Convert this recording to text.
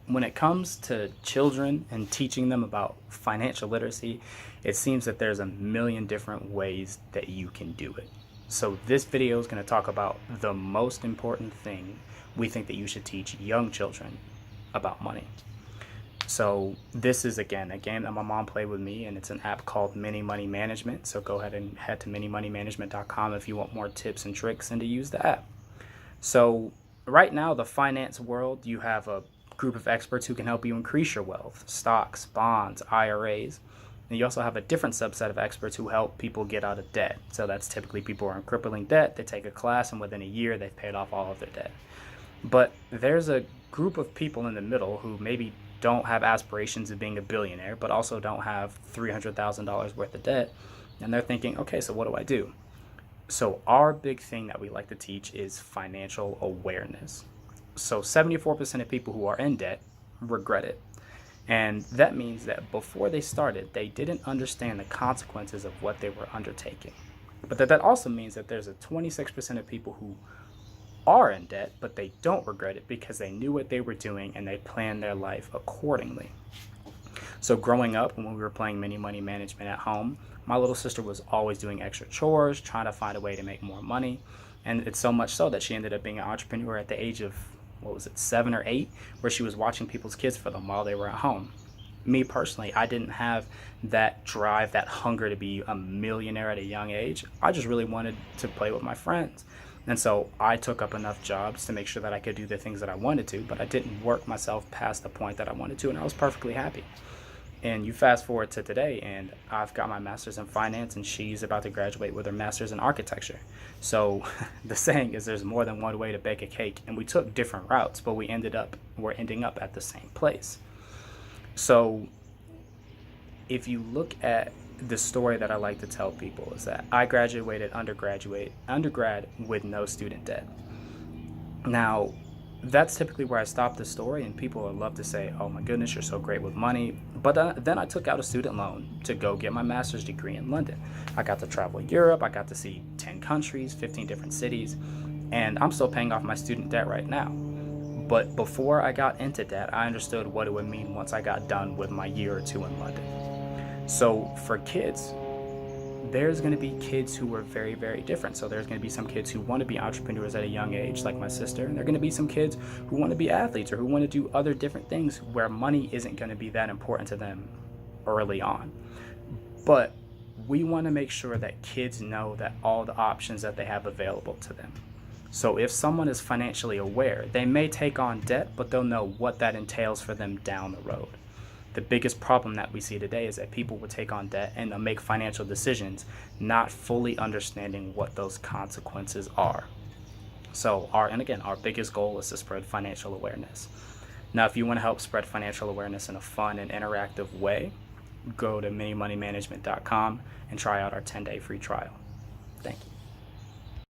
when it comes to children and teaching them about financial literacy, it seems that there's a million different ways that you can do it. So this video is going to talk about the most important thing we think that you should teach young children about money. So this is, again, a game that my mom played with me, and it's an app called Mini Money Management. So go ahead and head to minimoneymanagement.com if you want more tips and tricks and to use the app. So right now, the finance world, you have a group of experts who can help you increase your wealth: stocks, bonds, IRAs. And you also have a different subset of experts who help people get out of debt. So that's typically people who are in crippling debt. They take a class, and within a year, they've paid off all of their debt. But there's a group of people in the middle who maybe don't have aspirations of being a billionaire, but also don't have $300,000 worth of debt. And they're thinking, okay, so what do I do? So our big thing that we like to teach is financial awareness. So 74% of people who are in debt regret it. And that means that before they started, they didn't understand the consequences of what they were undertaking. But that also means that there's a 26% of people who are in debt, but they don't regret it because they knew what they were doing and they planned their life accordingly. So growing up, when we were playing mini money management at home, my little sister was always doing extra chores, trying to find a way to make more money. And it's so much so that she ended up being an entrepreneur at the age of, 7 or 8, where she was watching people's kids for them while they were at home. Me personally, I didn't have that drive, that hunger to be a millionaire at a young age. I just really wanted to play with my friends. And so I took up enough jobs to make sure that I could do the things that I wanted to, but I didn't work myself past the point that I wanted to, and I was perfectly happy. And you fast forward to today, and I've got my master's in finance, and she's about to graduate with her master's in architecture. So the saying is there's more than one way to bake a cake, and we took different routes, but we're ending up at the same place. So if you look at the story that I like to tell people, is that I graduated undergrad with no student debt. Now, that's typically where I stop the story, and people would love to say, oh my goodness, you're so great with money. But then I took out a student loan to go get my master's degree in London. I got to travel Europe, I got to see 10 countries, 15 different cities, and I'm still paying off my student debt right now. But before I got into debt, I understood what it would mean once I got done with my year or two in London. So for kids, there's going to be kids who are very, very different. So there's going to be some kids who want to be entrepreneurs at a young age, like my sister, and there are going to be some kids who want to be athletes or who want to do other different things where money isn't going to be that important to them early on. But we want to make sure that kids know that all the options that they have available to them. So if someone is financially aware, they may take on debt, but they'll know what that entails for them down the road. The biggest problem that we see today is that people will take on debt and they'll make financial decisions not fully understanding what those consequences are. So our biggest goal is to spread financial awareness. Now, if you want to help spread financial awareness in a fun and interactive way, go to minimoneymanagement.com and try out our 10-day free trial. Thank you.